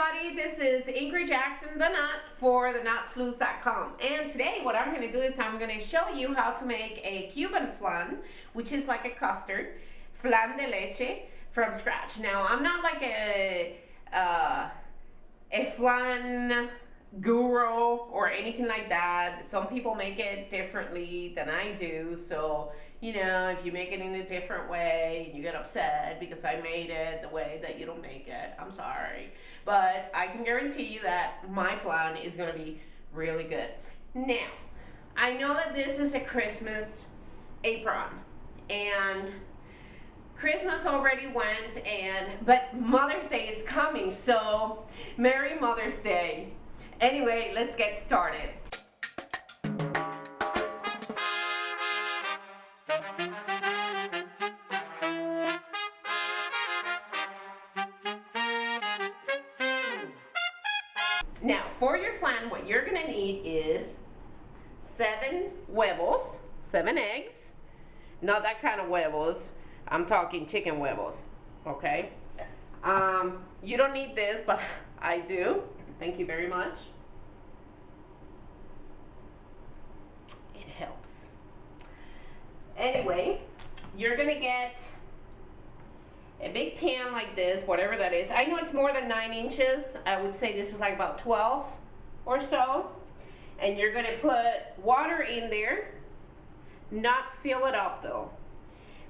everybody, this is Ingrid Jackson, the Nut, for TheNutsLoose.com. And today what I'm going to do is I'm going to show you how to make a Cuban flan, which is like a custard, flan de leche, from scratch. Now, I'm not like a flan guru or anything like that. Some people make it differently than I do, so you know, if you make it in a different way and you get upset because I made it the way that you don't make it, I'm sorry, but I can guarantee you that my flan is going to be really good. Now, I know that this is a Christmas apron and Christmas already went, but Mother's Day is coming, so Merry Mother's Day. Anyway, let's get started. Now, for your flan, what you're gonna need is 7 huevos, 7 eggs. Not that kind of huevos. I'm talking chicken huevos, okay? You don't need this, but I do. Thank you very much. It helps. Anyway, you're gonna get a big pan like this, whatever that is. I know it's more than 9 inches. I would say this is like about 12 or so. And you're gonna put water in there, not fill it up though.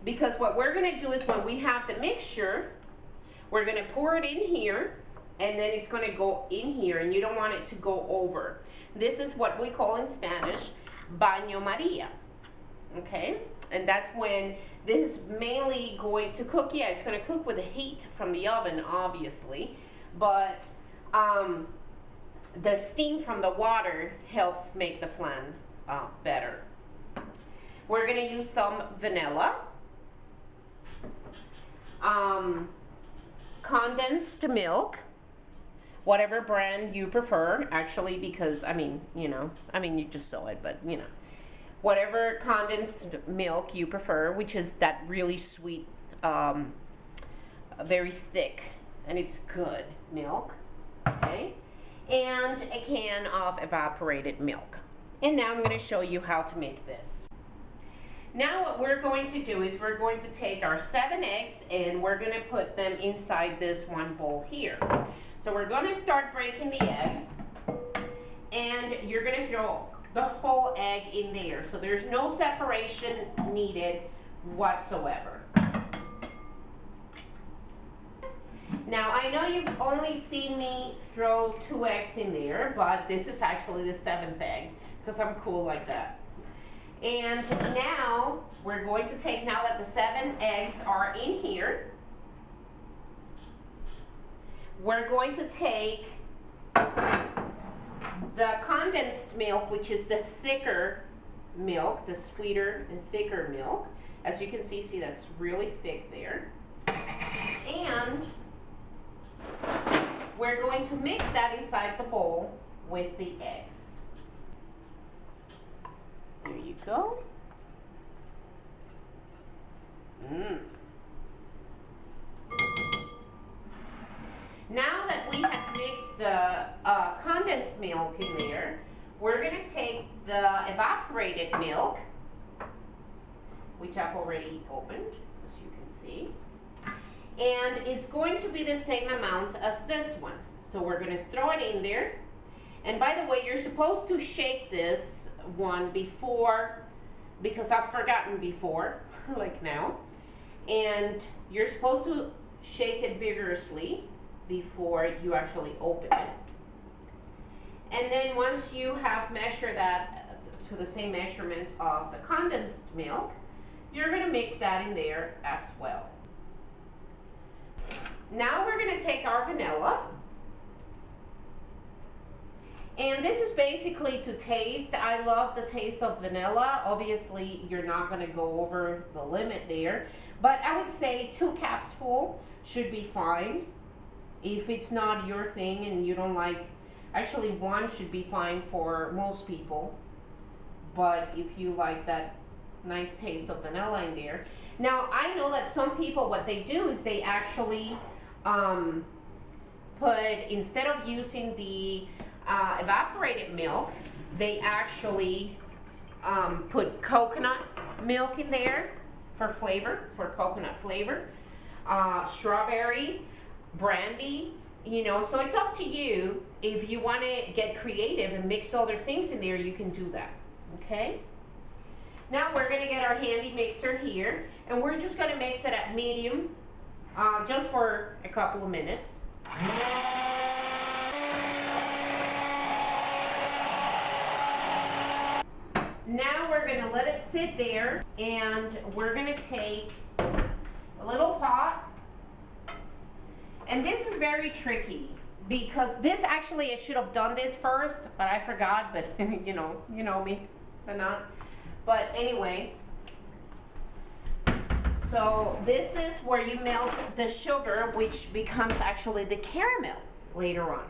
Because what we're gonna do is when we have the mixture, we're gonna pour it in here and then it's gonna go in here and you don't want it to go over. This is what we call in Spanish, baño María, okay? And that's when this is mainly going to cook. Yeah, it's going to cook with the heat from the oven, obviously, but the steam from the water helps make the flan better. We're going to use some vanilla, condensed milk, whatever brand you prefer, actually, because, you just saw it, but, you know. Whatever condensed milk you prefer, which is that really sweet, very thick, and it's good milk, okay? And a can of evaporated milk. And now I'm going to show you how to make this. Now what we're going to do is we're going to take our 7 eggs and we're going to put them inside this one bowl here. So we're going to start breaking the eggs, and you're going to throw the whole egg in there, so there's no separation needed whatsoever. Now, I know you've only seen me throw 2 eggs in there, but this is actually the 7th egg, because I'm cool like that. And now, we're going to take, now that the 7 eggs are in here, we're going to take the condensed milk, which is the thicker milk, the sweeter and thicker milk. As you can see that's really thick there. And we're going to mix that inside the bowl with the eggs. There you go. Now that we have mixed the condensed milk in there, we're going to take the evaporated milk, which I've already opened, as you can see, and it's going to be the same amount as this one. So we're going to throw it in there. And by the way, you're supposed to shake this one before, because I've forgotten before, like now, and you're supposed to shake it vigorously before you actually open it. And then once you have measured that to the same measurement of the condensed milk, you're going to mix that in there as well. Now we're going to take our vanilla, and this is basically to taste. I love the taste of vanilla. Obviously you're not going to go over the limit there, but I would say 2 cups full should be fine. If it's not your thing and you don't like, actually 1 should be fine for most people, but if you like that nice taste of vanilla in there. Now, I know that some people, what they do is they actually put, instead of using the evaporated milk, they actually put coconut milk in there for flavor, for coconut flavor, strawberry, brandy, you know, so it's up to you. If you want to get creative and mix other things in there, you can do that, okay? Now we're going to get our handy mixer here, and we're just going to mix it at medium, just for a couple of minutes. Now we're going to let it sit there, and we're going to take a little pot, and this is very tricky because this actually, I should have done this first, but I forgot, but you know me, the nut. But anyway, so this is where you melt the sugar, which becomes actually the caramel later on.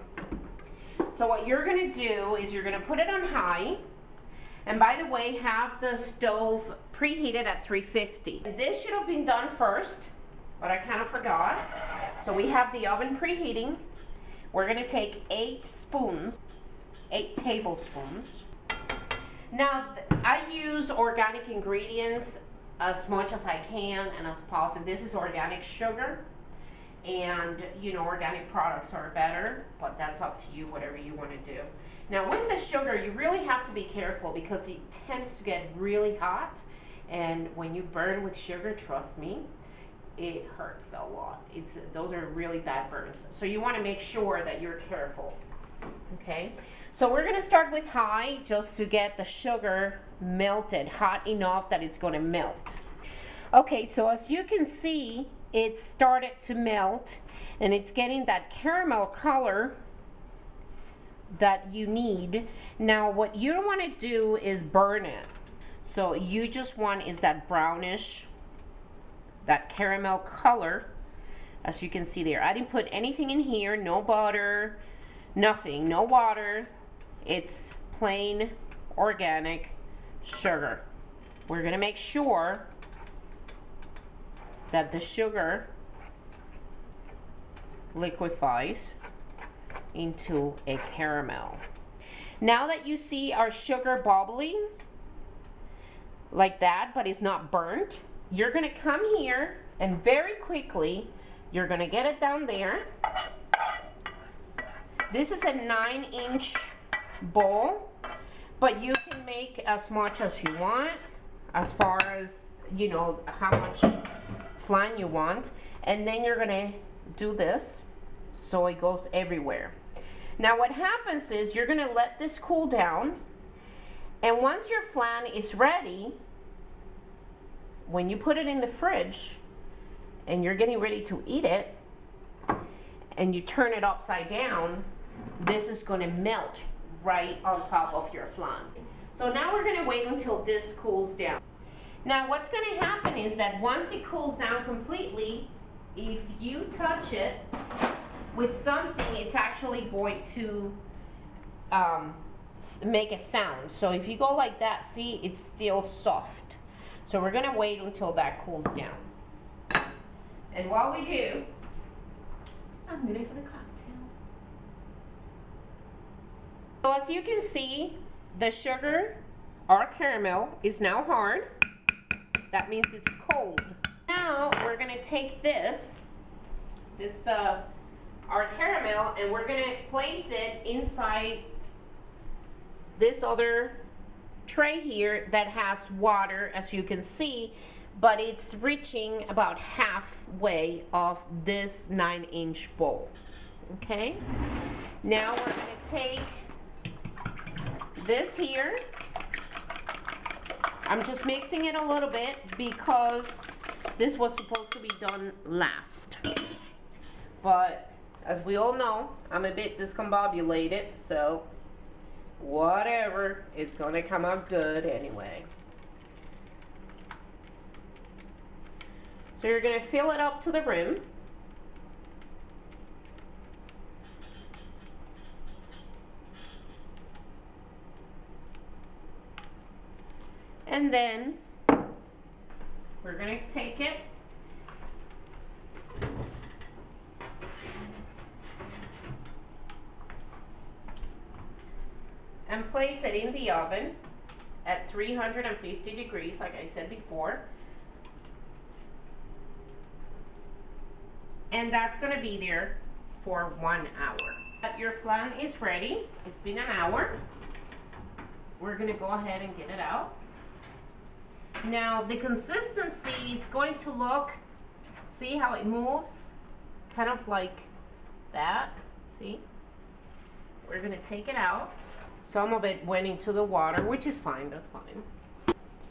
So what you're going to do is you're going to put it on high. And by the way, have the stove preheated at 350. This should have been done first, but I kind of forgot. So we have the oven preheating. We're going to take 8 tablespoons. Now, I use organic ingredients as much as I can and as possible. This is organic sugar, and you know, organic products are better, but that's up to you, whatever you want to do. Now with the sugar, you really have to be careful because it tends to get really hot, and when you burn with sugar, trust me, it hurts a lot. Those are really bad burns. So you want to make sure that you're careful, okay? So we're going to start with high just to get the sugar melted, hot enough that it's going to melt. Okay, so as you can see, it started to melt, and it's getting that caramel color that you need. Now what you don't want to do is burn it. So you just want is that brownish, that caramel color, as you can see there. I didn't put anything in here, no butter, nothing, no water. It's plain organic sugar. We're going to make sure that the sugar liquefies into a caramel. Now that you see our sugar bubbling like that, but it's not burnt, you're going to come here and very quickly you're going to get it down there. This is a 9-inch bowl, but you can make as much as you want, as far as, you know, how much flan you want. And then you're going to do this so it goes everywhere. Now what happens is you're going to let this cool down, and once your flan is ready, when you put it in the fridge and you're getting ready to eat it and you turn it upside down, this is going to melt right on top of your flan. So now we're going to wait until this cools down. Now what's going to happen is that once it cools down completely, if you touch it with something, it's actually going to make a sound. So if you go like that, see, it's still soft. So we're going to wait until that cools down. And while we do, I'm going to have a cocktail. So as you can see, the sugar, our caramel, is now hard. That means it's cold. Now we're going to take this our caramel, and we're going to place it inside this other tray here that has water, as you can see, but it's reaching about halfway of this 9-inch bowl. Okay, now we're going to take this here. I'm just mixing it a little bit because this was supposed to be done last, but as we all know, I'm a bit discombobulated, so whatever, it's gonna come out good anyway. So you're gonna fill it up to the rim. And then we're gonna take it and place it in the oven at 350 degrees, like I said before. And that's gonna be there for 1 hour. Your flan is ready. It's been an hour. We're gonna go ahead and get it out. Now the consistency is going to look, see how it moves? Kind of like that, see? We're gonna take it out. Some of it went into the water, which is fine, that's fine.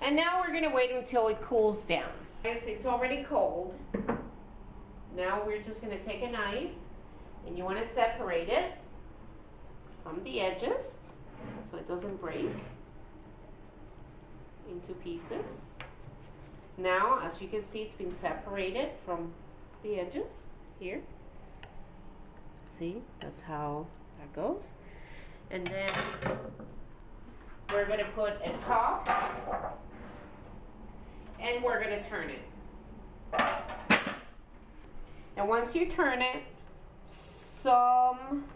And now we're gonna wait until it cools down. Guys, it's already cold. Now we're just gonna take a knife and you wanna separate it from the edges so it doesn't break into pieces. Now, as you can see, it's been separated from the edges here. See, that's how that goes. And then we're gonna put a top and we're gonna turn it. And once you turn it, some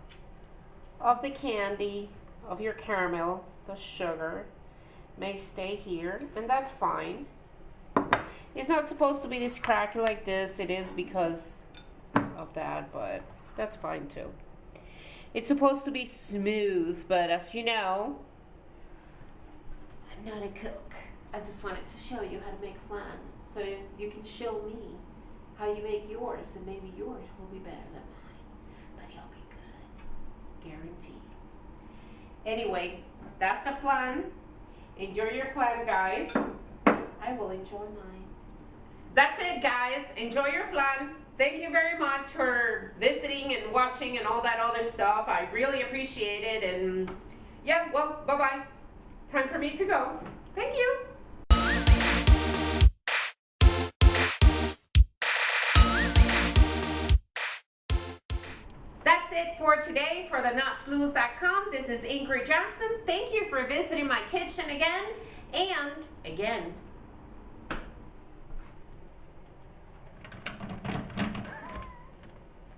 of the candy, of your caramel, the sugar, may stay here, and that's fine. It's not supposed to be this cracky like this. It is because of that, but that's fine too. It's supposed to be smooth, but as you know, I'm not a cook. I just wanted to show you how to make flan, so you can show me how you make yours, and maybe yours will be better than mine, but it'll be good, guaranteed. Anyway, that's the flan. Enjoy your flan, guys. I will enjoy mine. That's it, guys. Enjoy your flan. Thank you very much for visiting and watching and all that other stuff. I really appreciate it. And yeah, well, bye-bye. Time for me to go. Thank you. That's it for today for TheNutsLoose.com. This is Ingrid Jackson. Thank you for visiting my kitchen again and again.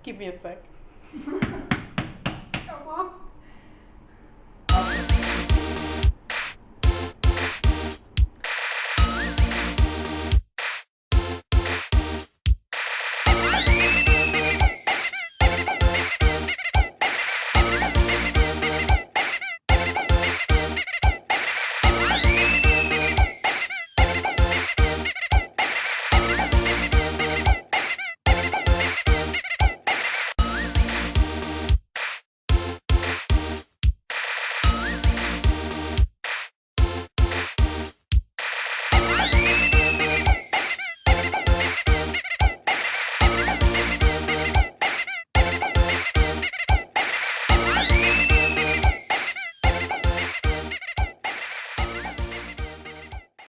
Give me a sec.